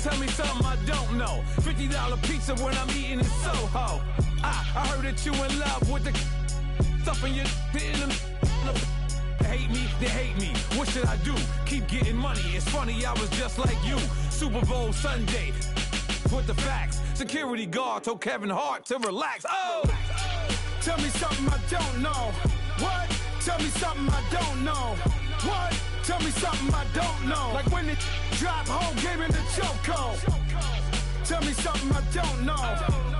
Tell me something I don't know. $50 pizza when I'm eating in Soho. I heard that you in love with the stuff in your hate me, they hate me. What should I do? Keep getting money. It's funny, I was just like you. Super Bowl Sunday with the facts. Security guard told Kevin Hart to relax. Oh! Tell me something I don't know. What? Tell me something I don't know. What? Tell me something I don't know. Like when it drop home, game in the chokehold. Tell me something I don't know.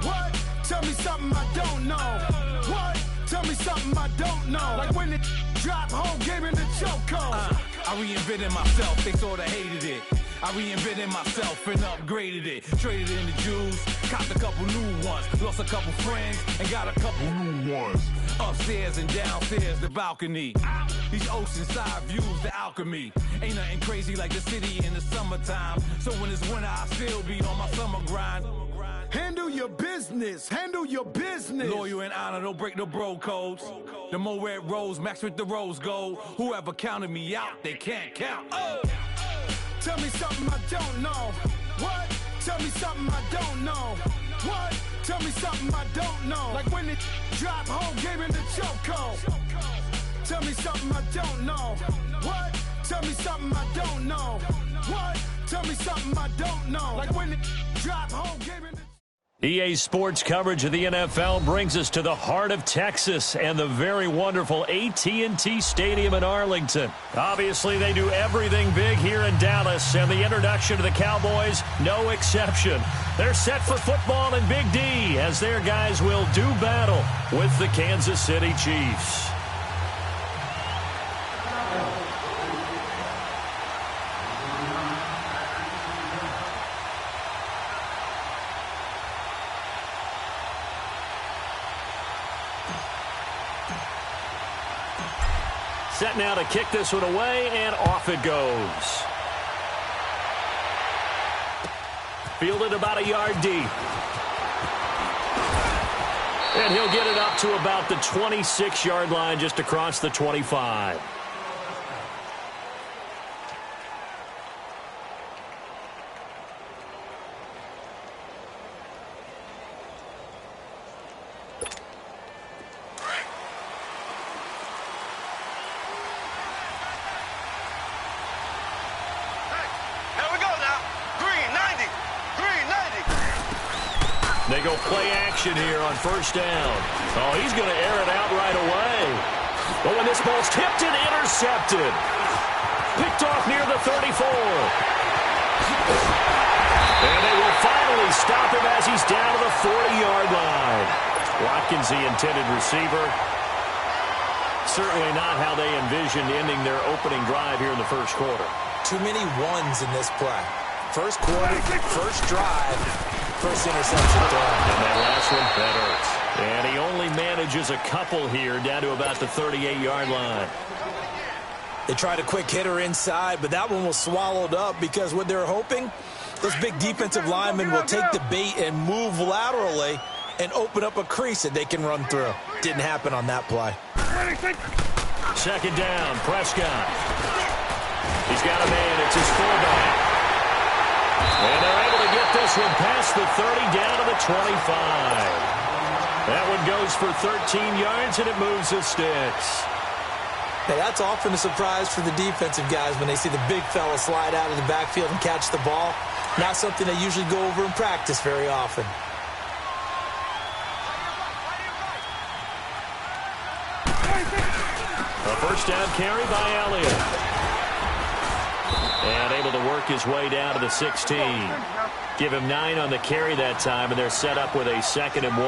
What? Tell me something I don't know. What? Tell me something I don't know. Like when it drop home, game in the chokehold. I reinvented myself, they sorta hated it. I reinvented myself and upgraded it. Traded in the Jews, copped a couple new ones. Lost a couple friends and got a couple new ones. Upstairs and downstairs, the balcony. These oceanside views, the alchemy. Ain't nothing crazy like the city in the summertime. So when it's winter, I still be on my summer grind. Handle your business, handle your business. Loyal and honor, don't break the bro codes. The more red rose, max with the rose gold. Whoever counted me out, they can't count. Oh! Tell me something I don't know. What? Tell me something I don't know. What? Tell me something I don't know. Like when it drop home, game in the chokehold. Tell me something I don't know. What? Tell me something I don't know. What? Tell me something I don't know. Like when it drop home, game in the EA Sports coverage of the NFL brings us to the heart of Texas and the very wonderful AT&T Stadium in Arlington. Obviously, they do everything big here in Dallas, and the introduction to the Cowboys, no exception. They're set for football in Big D as their guys will do battle with the Kansas City Chiefs. Set now to kick this one away, and off it goes. Fielded about a yard deep. And he'll get it up to about the 26-yard line, just across the 25. They go play action here on first down. Oh, he's going to air it out right away. Oh, and this ball's tipped and intercepted. Picked off near the 34. And they will finally stop him as he's down to the 40-yard line. Watkins, the intended receiver. Certainly not how they envisioned ending their opening drive here in the first quarter. Too many ones in this play. First quarter, first drive, first interception throw. And that last one, that hurts. And he only manages a couple here down to about the 38-yard line. They tried a quick hitter inside, but that one was swallowed up because what they're hoping, those big defensive linemen will take the bait and move laterally and open up a crease that they can run through. Didn't happen on that play. Second down, Prescott. He's got a man, it's his fullback. And they're able to get this one past the 30 down to the 25. That one goes for 13 yards, and it moves the sticks. Hey, that's often a surprise for the defensive guys when they see the big fella slide out of the backfield and catch the ball. Not something they usually go over in practice very often. A first down carry by Elliott. And able to work his way down to the 16. Give him 9 on the carry that time, and they're set up with a 2nd and 1.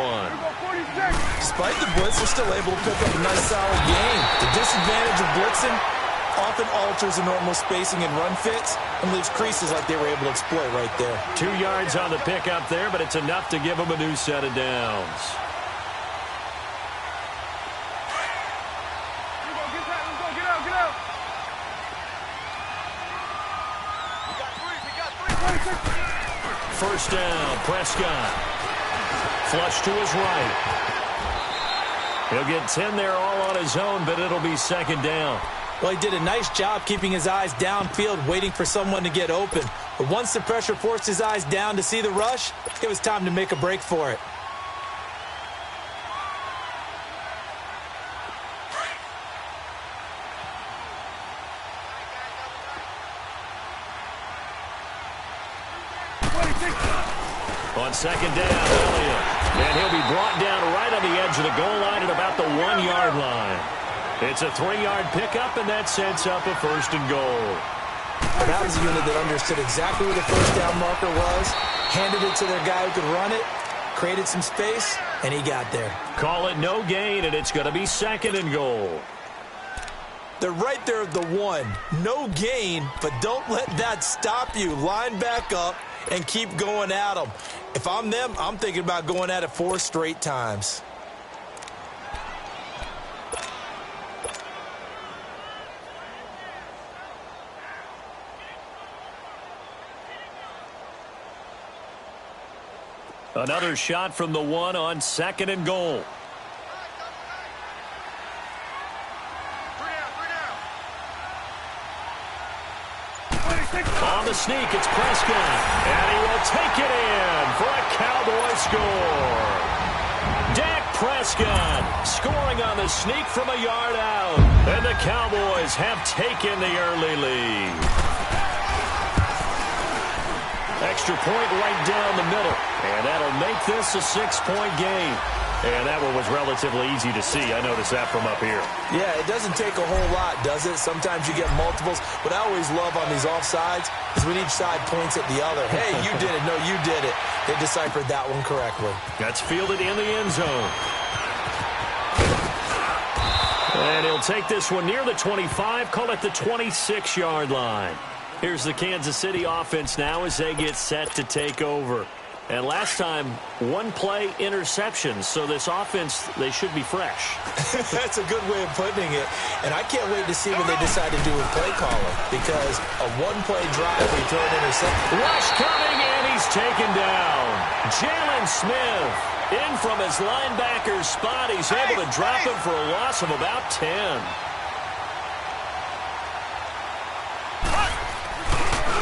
Despite the blitz, they're still able to pick up a nice solid game. The disadvantage of blitzing often alters the normal spacing and run fits and leaves creases like they were able to exploit right there. 2 yards on the pickup there, but it's enough to give them a new set of downs. First down, Prescott. Flush to his right. He'll get 10 there all on his own, but it'll be second down. Well, he did a nice job keeping his eyes downfield, waiting for someone to get open. But once the pressure forced his eyes down to see the rush, it was time to make a break for it. On second down, Elliott. And he'll be brought down right on the edge of the goal line at about the 1-yard line. It's a 3-yard pickup, and that sets up a 1st and goal. That was a unit that understood exactly where the first down marker was, handed it to their guy who could run it, created some space, and he got there. Call it no gain, and it's going to be 2nd and goal. They're right there at the 1. No gain, but don't let that stop you. Line back up and keep going at them. If I'm them, I'm thinking about going at it 4 straight times. Another shot from the 1 on 2nd and goal. On the sneak, it's Prescott. And he will take it in for a Cowboy score. Dak Prescott scoring on the sneak from a yard out. And the Cowboys have taken the early lead. Extra point right down the middle. And that'll make this a 6-point game. And that one was relatively easy to see. I noticed that from up here. Yeah, it doesn't take a whole lot, does it? Sometimes you get multiples. What I always love on these offsides is when each side points at the other. Hey, you did it. No, you did it. They deciphered that one correctly. That's fielded in the end zone. And he'll take this one near the 25, call it the 26-yard line. Here's the Kansas City offense now as they get set to take over. And last time, 1-play interception. So this offense, they should be fresh. That's a good way of putting it. And I can't wait to see what they decide to do with play calling. Because a 1-play drive, we throw an interception. Rush coming, and he's taken down. Jalen Smith in from his linebacker spot. He's able to drop him for a loss of about 10.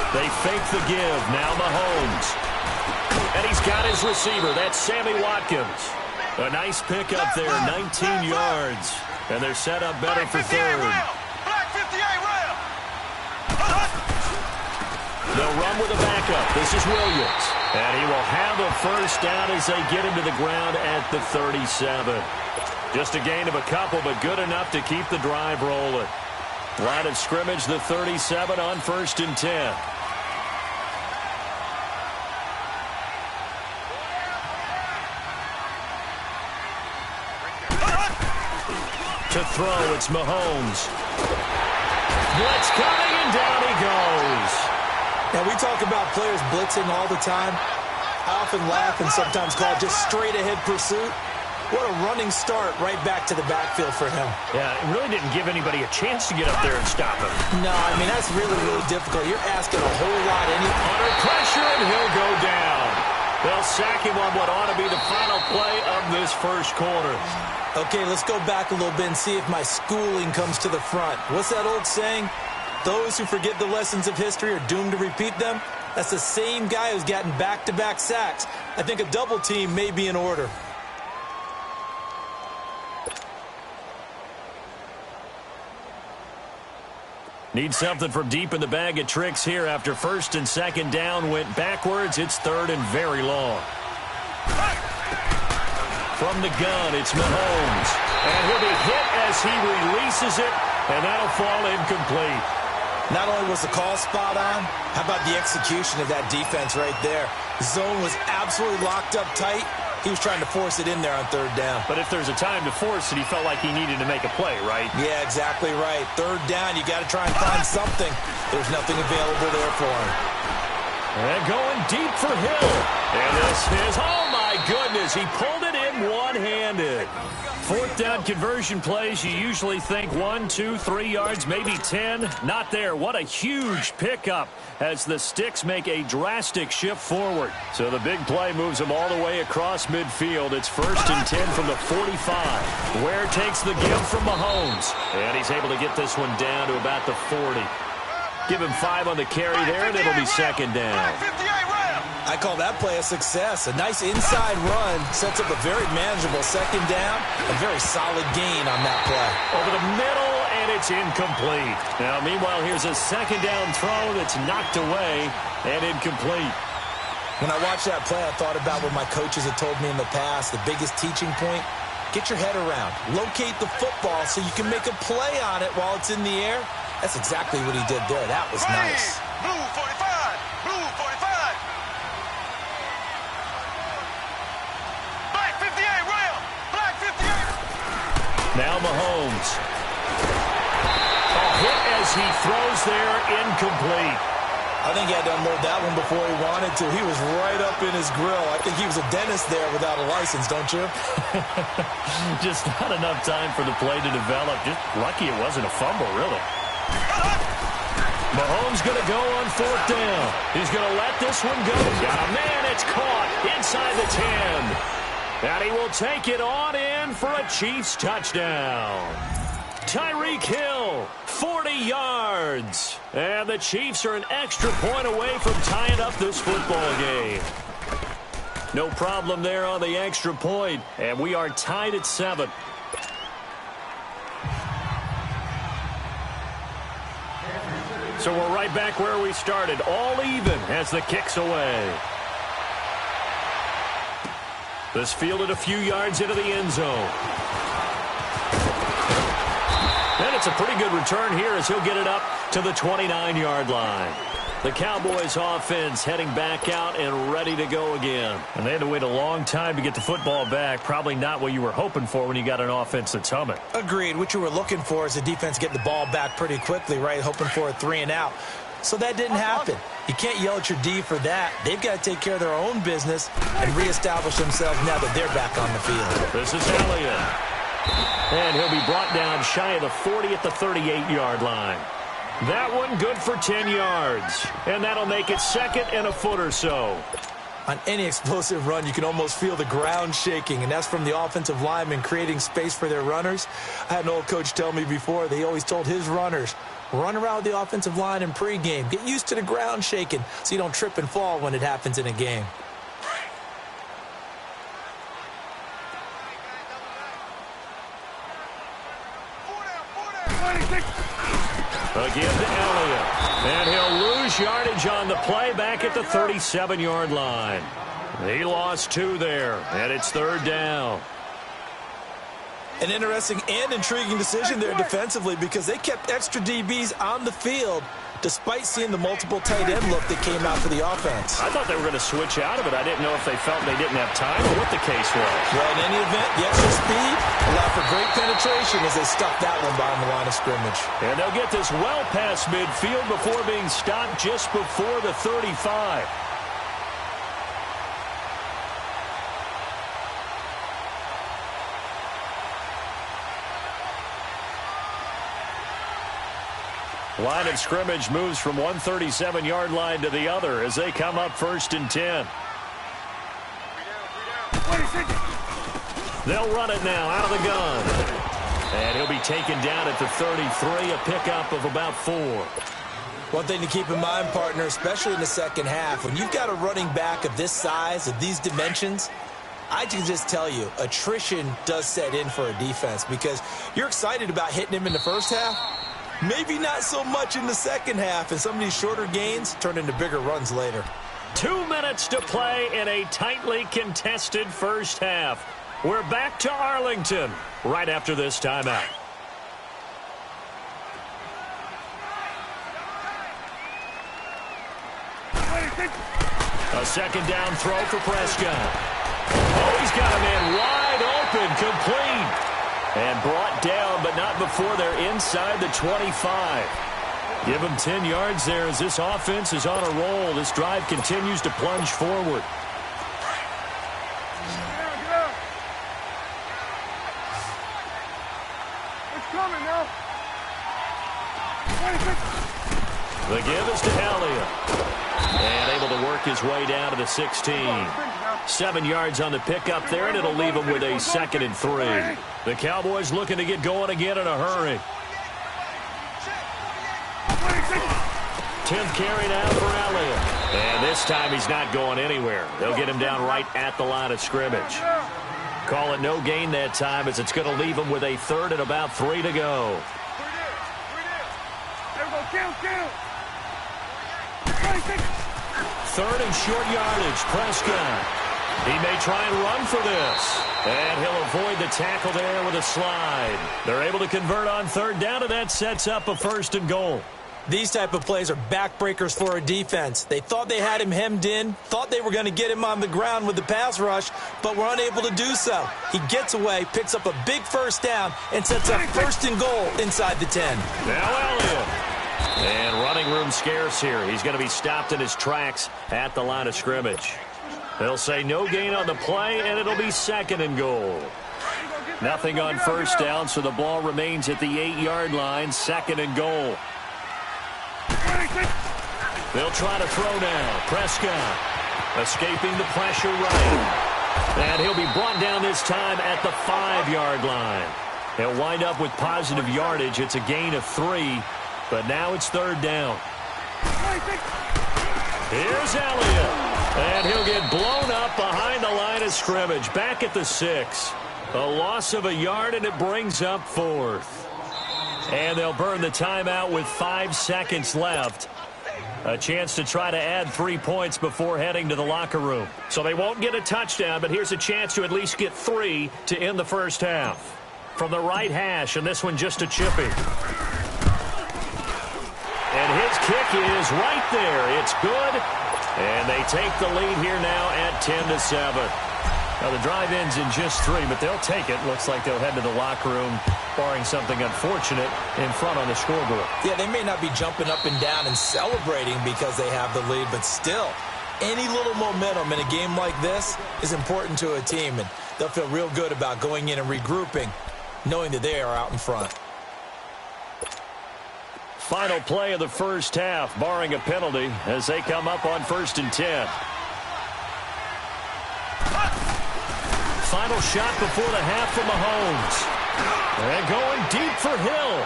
They fake the give. Now Mahomes. And he's got his receiver. That's Sammy Watkins. A nice pickup there, 19 yards. And they're set up better for 3rd. They'll run with a backup. This is Williams. And he will have a 1st down as they get him to the ground at the 37. Just a gain of a couple, but good enough to keep the drive rolling. Line of scrimmage, the 37 on 1st and 10. To throw, it's Mahomes. Blitz coming, and down he goes. Now, we talk about players blitzing all the time. I often laugh and sometimes call it just straight-ahead pursuit. What a running start right back to the backfield for him. Yeah, it really didn't give anybody a chance to get up there and stop him. No, I mean, that's really, really difficult. You're asking a whole lot. Under pressure, and he'll go down. They'll sack him on what ought to be the final play of this 1st quarter. Okay, let's go back a little bit and see if my schooling comes to the front. What's that old saying? Those who forget the lessons of history are doomed to repeat them. That's the same guy who's gotten back-to-back sacks. I think a double team may be in order. Need something from deep in the bag of tricks here after 1st and 2nd down went backwards. It's 3rd and very long. From the gun, it's Mahomes. And he'll be hit as he releases it, and that'll fall incomplete. Not only was the call spot on, how about the execution of that defense right there? The zone was absolutely locked up tight. He was trying to force it in there on 3rd down. But if there's a time to force it, he felt like he needed to make a play, right? Yeah, exactly right. 3rd down, you got to try and find something. There's nothing available there for him. And going deep for Hill. And this is, oh my goodness, he pulled it in one-handed. 4th down conversion plays, you usually think 1, 2, 3 yards, maybe 10. Not there. What a huge pickup as the Sticks make a drastic shift forward. So the big play moves them all the way across midfield. It's 1st and 10 from the 45. Ware takes the give from Mahomes. And he's able to get this one down to about the 40. Give him 5 on the carry there, and it'll be second down. I call that play a success. A nice inside run sets up a very manageable second down. A very solid gain on that play. Over the middle, and it's incomplete. Now, meanwhile, here's a second down throw that's knocked away and incomplete. When I watched that play, I thought about what my coaches had told me in the past. The biggest teaching point, get your head around. Locate the football so you can make a play on it while it's in the air. That's exactly what he did there. That was nice. Blue 45. Blue 45. Black 58, Rail. Black 58. Now Mahomes. A hit as he throws there, incomplete. I think he had to unload that one before he wanted to. He was right up in his grill. I think he was a dentist there without a license, don't you? Just not enough time for the play to develop. Just lucky it wasn't a fumble, really. Mahomes going to go on 4th down. He's going to let this one go. Got a man. It's caught inside the 10. And he will take it on in for a Chiefs touchdown. Tyreek Hill, 40 yards. And the Chiefs are an extra point away from tying up this football game. No problem there on the extra point. And we are tied at 7. So we're right back where we started, all even as the kick's away. This fielded a few yards into the end zone. And it's a pretty good return here as he'll get it up to the 29-yard line. The Cowboys offense heading back out and ready to go again. And they had to wait a long time to get the football back. Probably not what you were hoping for when you got an offense that's humming. Agreed. What you were looking for is the defense getting the ball back pretty quickly, right? Hoping for a 3-and-out. So that didn't happen. You can't yell at your D for that. They've got to take care of their own business and reestablish themselves now that they're back on the field. This is Elliott. And he'll be brought down shy of the 40 at the 38-yard line. That one good for 10 yards. And that'll make it second and a foot or so. On any explosive run, you can almost feel the ground shaking, and that's from the offensive linemen creating space for their runners. I had an old coach tell me before, they always told his runners, run around the offensive line in pregame. Get used to the ground shaking so you don't trip and fall when it happens in a game. Again to Elliott. And he'll lose yardage on the play back at the 37-yard line. He lost 2 there, and it's 3rd down. An interesting and intriguing decision there defensively because they kept extra DBs on the field despite seeing the multiple tight end look that came out for the offense. I thought they were going to switch out of it. I didn't know if they felt they didn't have time or what the case was. Well, in any event, the extra speed allowed for great penetration as they stuffed that one behind the line of scrimmage. And they'll get this well past midfield before being stopped just before the 35. Line of scrimmage moves from one 37-yard line to the other as they come up 1st and 10. They'll run it now out of the gun. And he'll be taken down at the 33, a pickup of about 4. One thing to keep in mind, partner, especially in the second half, when you've got a running back of this size, of these dimensions, I can just tell you, attrition does set in for a defense because you're excited about hitting him in the first half. Maybe not so much in the second half, and some of these shorter gains turn into bigger runs later. 2 minutes to play in a tightly contested first half. We're back to Arlington right after this timeout. A second down throw for Prescott. Oh, he's got a man wide open, complete. And brought down, but not before they're inside the 25. Give them 10 yards there as this offense is on a roll. This drive continues to plunge forward. It's coming now. The give is to Elliott. And able to work his way down to the 16. 7 yards on the pickup there, and it'll leave him with a 2nd and 3. The Cowboys looking to get going again in a hurry. 10th carry now for Elliott. And this time he's not going anywhere. They'll get him down right at the line of scrimmage. Call it no gain that time as it's going to leave him with a 3rd and about 3 to go. Third and short yardage, Prescott. He may try and run for this. And he'll avoid the tackle there with a slide. They're able to convert on 3rd down, and that sets up a 1st and goal. These type of plays are backbreakers for a defense. They thought they had him hemmed in, thought they were going to get him on the ground with the pass rush, but were unable to do so. He gets away, picks up a big 1st down, and sets up 1st and goal inside the 10. Now Elliott. And running room scarce here. He's going to be stopped in his tracks at the line of scrimmage. They'll say no gain on the play, and it'll be 2nd and goal. Nothing on 1st down, so the ball remains at the 8-yard line, 2nd and goal. They'll try to throw now. Prescott escaping the pressure right. And he'll be brought down this time at the 5-yard line. He'll wind up with positive yardage. It's a gain of 3, but now it's 3rd down. Here's Elliott. And he'll get blown up behind the line of scrimmage. Back at the 6. A loss of a yard, and it brings up 4th. And they'll burn the timeout with 5 seconds left. A chance to try to add 3 points before heading to the locker room. So they won't get a touchdown, but here's a chance to at least get 3 to end the first half. From the right hash, and this one just a chippy. And his kick is right there. It's good. And they take the lead here now at 10-7. Now, the drive ends in just 3, but they'll take it. Looks like they'll head to the locker room, barring something unfortunate, in front on the scoreboard. Yeah, they may not be jumping up and down and celebrating because they have the lead, but still, any little momentum in a game like this is important to a team, and they'll feel real good about going in and regrouping, knowing that they are out in front. Final play of the first half, barring a penalty, as they come up on 1st and 10. Final shot before the half from Mahomes. And going deep for Hill.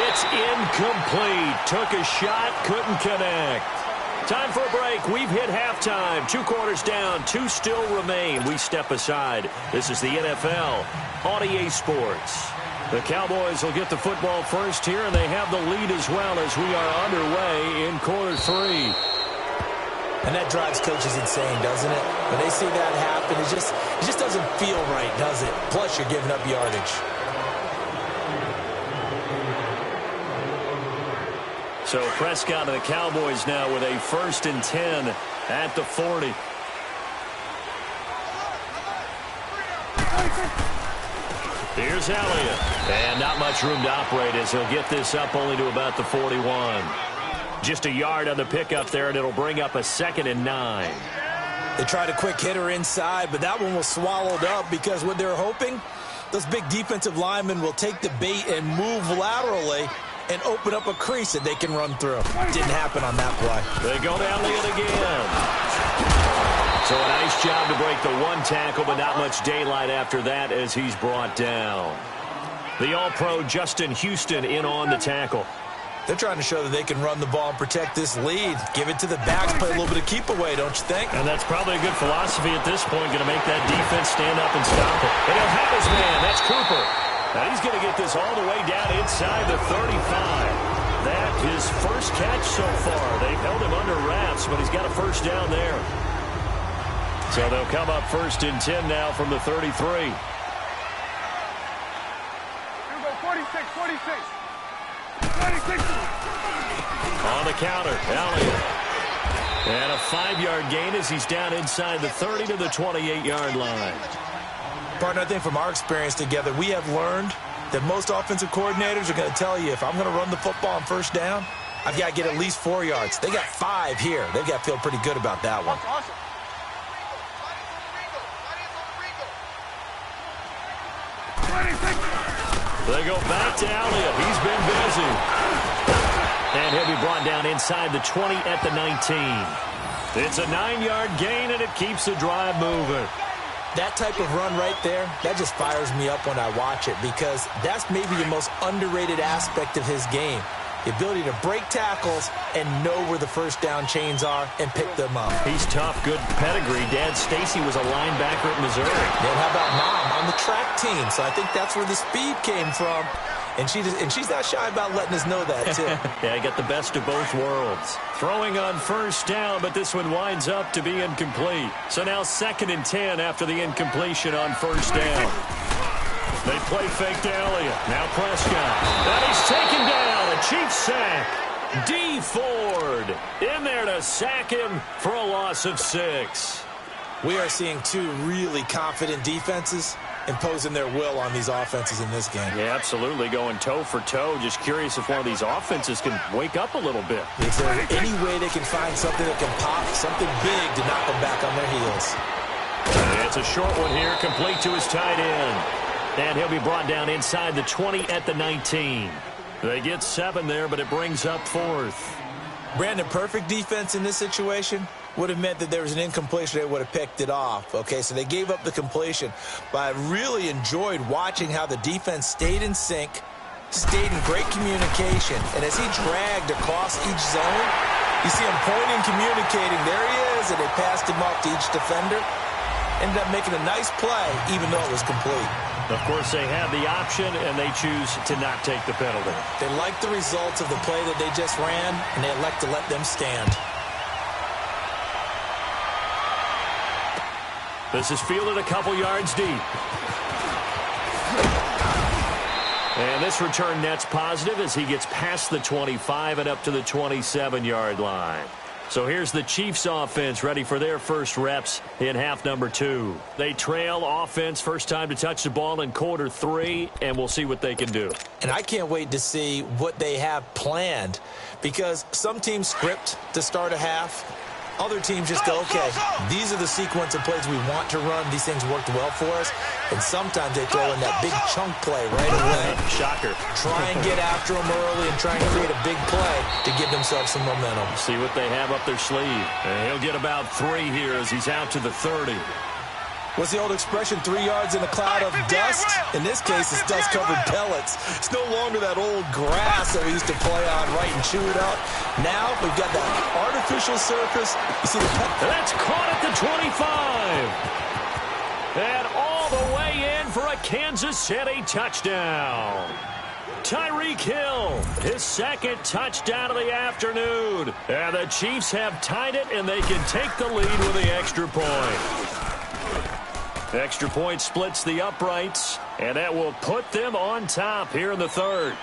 It's incomplete. Took a shot, couldn't connect. Time for a break. We've hit halftime. 2 quarters down, 2 still remain. We step aside. This is the NFL on EA Sports. The Cowboys will get the football first here, and they have the lead as well as we are underway in quarter 3. And that drives coaches insane, doesn't it? When they see that happen, it just doesn't feel right, does it? Plus, you're giving up yardage. So Prescott and the Cowboys now with a 1st and 10 at the 40. Here's Elliott. And not much room to operate as he'll get this up only to about the 41. Just a yard on the pickup there, and it'll bring up a 2nd and 9. They tried a quick hitter inside, but that one was swallowed up because what they're hoping, those big defensive linemen will take the bait and move laterally and open up a crease that they can run through. Didn't happen on that play. They go to Elliott again. So a nice job to break the 1 tackle, but not much daylight after that as he's brought down. The All-Pro Justin Houston in on the tackle. They're trying to show that they can run the ball and protect this lead. Give it to the backs, play a little bit of keep away, don't you think? And that's probably a good philosophy at this point, going to make that defense stand up and stop it. And he'll have his man. That's Cooper. Now he's going to get this all the way down inside the 35. That his first catch so far. They've held him under wraps, but he's got a 1st down there. So they'll come up 1st and 10 now from the 33. Here we go, 46, 46. 46. On the counter, Elliott. And a 5-yard gain as he's down inside the 30 to the 28-yard line. Partner, I think from our experience together, we have learned that most offensive coordinators are going to tell you, if I'm going to run the football on 1st down, I've got to get at least 4 yards. They got 5 here. They've got to feel pretty good about that one. Awesome. They go back to Elliott. He's been busy. And he'll be brought down inside the 20 at the 19. It's a 9-yard gain, and it keeps the drive moving. That type of run right there, that just fires me up when I watch it because that's maybe the most underrated aspect of his game. The ability to break tackles and know where the first down chains are and pick them up. He's tough, good pedigree. Dad, Stacy, was a linebacker at Missouri. And how about Mom on the track team? So I think that's where the speed came from. And she's not shy about letting us know that, too. Yeah, got the best of both worlds. Throwing on first down, but this one winds up to be incomplete. So now 2nd and 10 after the incompletion on first down. They play fake to Elliott. Now Prescott. And he's taken down. A Chiefs sack. D. Ford in there to sack him for a loss of 6. We are seeing two really confident defenses imposing their will on these offenses in this game. Yeah, absolutely, going toe for toe. Just curious if one of these offenses can wake up a little bit. Is there any way they can find something that can pop, something big to knock them back on their heels? It's a short one here, complete to his tight end. And he'll be brought down inside the 20 at the 19. They get 7 there, but it brings up 4th. Brandon, perfect defense in this situation would have meant that there was an incompletion. They would have picked it off. Okay, so they gave up the completion. But I really enjoyed watching how the defense stayed in sync, stayed in great communication. And as he dragged across each zone, you see him pointing, communicating. There he is, and they passed him off to each defender. Ended up making a nice play, even though it was complete. Of course, they have the option, and they choose to not take the penalty. They like the results of the play that they just ran, and they elect to let them stand. This is fielded a couple yards deep. And this return net's positive as he gets past the 25 and up to the 27-yard line. So here's the Chiefs offense ready for their first reps in half number 2. They trail offense, first time to touch the ball in quarter 3, and we'll see what they can do. And I can't wait to see what they have planned, because some teams script to start a half. Other teams just go, okay, these are the sequence of plays we want to run. These things worked well for us. And sometimes they throw in that big chunk play right away. Shocker. Try and get after them early and try and create a big play to give themselves some momentum. See what they have up their sleeve. And he'll get about 3 here as he's out to the 30. What's the old expression, 3 yards in a cloud of dust? In this case, it's dust-covered pellets. It's no longer that old grass that we used to play on, right, and chew it up. Now we've got that artificial surface. You see the that's caught at the 25. And all the way in for a Kansas City touchdown. Tyreek Hill, his 2nd touchdown of the afternoon. And the Chiefs have tied it, and they can take the lead with the extra point. Extra point splits the uprights, and that will put them on top here in the 3rd.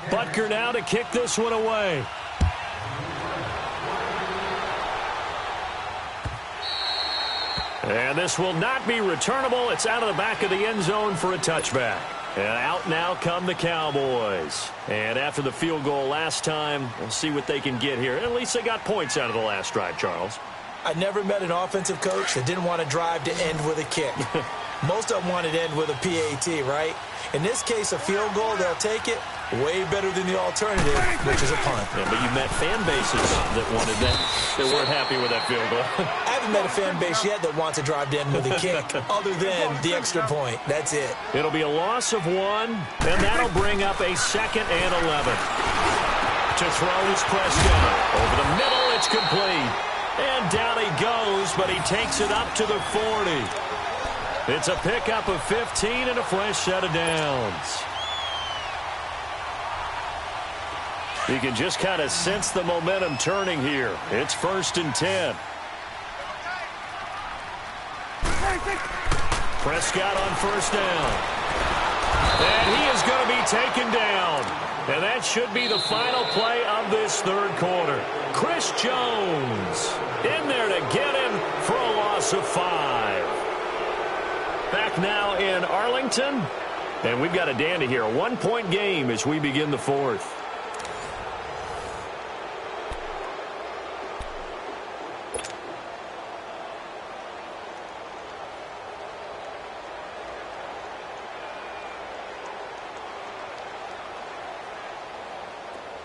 Butker now to kick this one away. And this will not be returnable. It's out of the back of the end zone for a touchback. And out now come the Cowboys. And after the field goal last time, we'll see what they can get here. At least they got points out of the last drive, Charles. I never met an offensive coach that didn't want to drive to end with a kick. Most of them wanted to end with a PAT, right? In this case, a field goal, they'll take it. Way better than the alternative, which is a punt. Yeah, but you met fan bases that wanted that, that weren't happy with that field goal. I haven't met a fan base yet that wants to drive to end with a kick, other than the extra point. That's it. It'll be a loss of 1, and that'll bring up a 2nd and 11. To throw is Prescott. Over the middle, it's complete. And down he goes, but he takes it up to the 40. It's a pickup of 15 and a fresh set of downs. You can just kind of sense the momentum turning here. It's 1st and 10. Prescott on first down. And he is going to be taken down. And that should be the final play of this 3rd quarter. Chris Jones in there to get him for a loss of 5. Back now in Arlington. And we've got a dandy here. A 1-point game as we begin the 4th.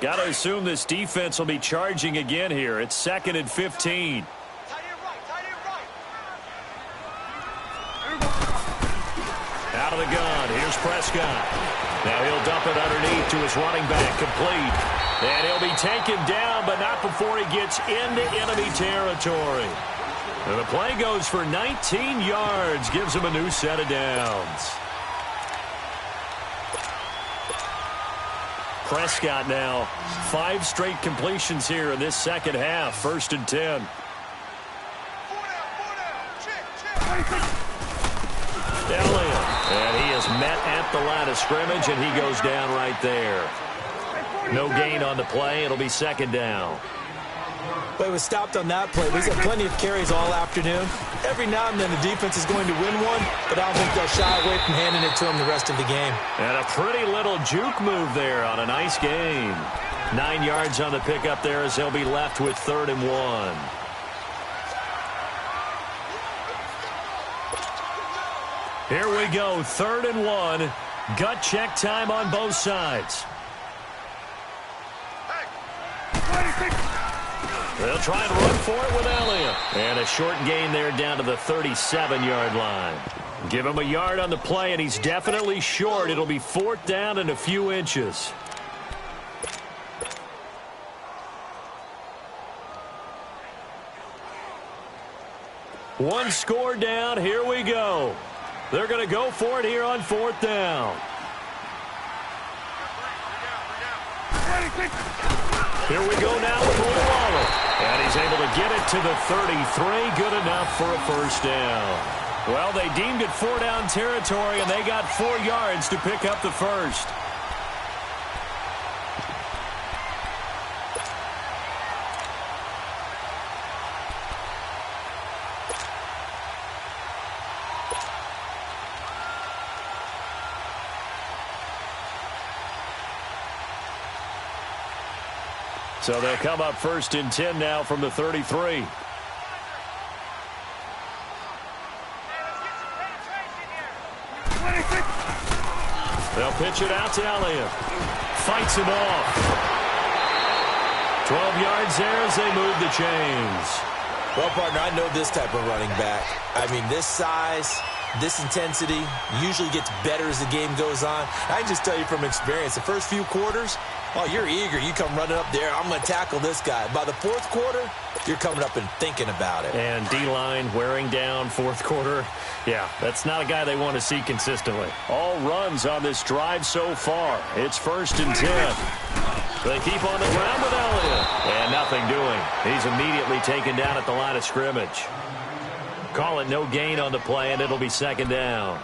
Got to assume this defense will be charging again here. It's 2nd and 15. Prescott. Now he'll dump it underneath to his running back, complete. And he'll be taken down, but not before he gets into enemy territory. And the play goes for 19 yards, gives him a new set of downs. Prescott now, 5 straight completions here in this second half, 1st and 10. Elliott, and he is met at the line of scrimmage, and he goes down right there. No gain on the play. It'll be 2nd down. But he was stopped on that play. He's had plenty of carries all afternoon. Every now and then the defense is going to win one, but I don't think they'll shy away from handing it to him the rest of the game. And a pretty little juke move there on a nice gain. 9 yards on the pickup there as they'll be left with 3rd and 1. Here we go, 3rd and 1. Gut check time on both sides. They'll try and run for it with Elliott. And a short gain there down to the 37-yard line. Give him a yard on the play, and he's definitely short. It'll be 4th down and a few inches. One score down. Here we go. They're going to go for it here on 4th down. Here we go now with Waller. And he's able to get it to the 33. Good enough for a 1st down. Well, they deemed it 4-down territory, and they got 4 yards to pick up the 1st. So they'll come up 1st and 10 now from the 33. They'll pitch it out to Elliott. Fights him off. 12 yards there as they move the chains. Well, partner, I know this type of running back. I mean, this size, this intensity usually gets better as the game goes on. I can just tell you from experience, the first few quarters, oh, you're eager. You come running up there. I'm going to tackle this guy. By the 4th quarter, you're coming up and thinking about it. And D-line wearing down 4th quarter. Yeah, that's not a guy they want to see consistently. All runs on this drive so far. It's 1st and 10. They keep on the ground with Elliott. And nothing doing. He's immediately taken down at the line of scrimmage. Call it no gain on the play, and it'll be 2nd down.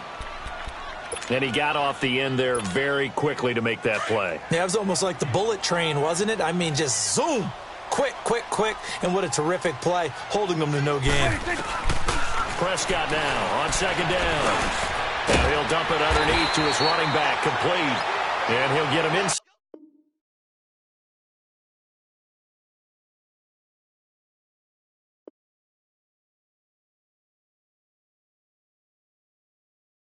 And he got off the end there very quickly to make that play. Yeah, it was almost like the bullet train, wasn't it? I mean, just zoom. Quick, quick, quick. And what a terrific play, holding them to no gain. Prescott now on 2nd down. And he'll dump it underneath to his running back, complete. And he'll get him inside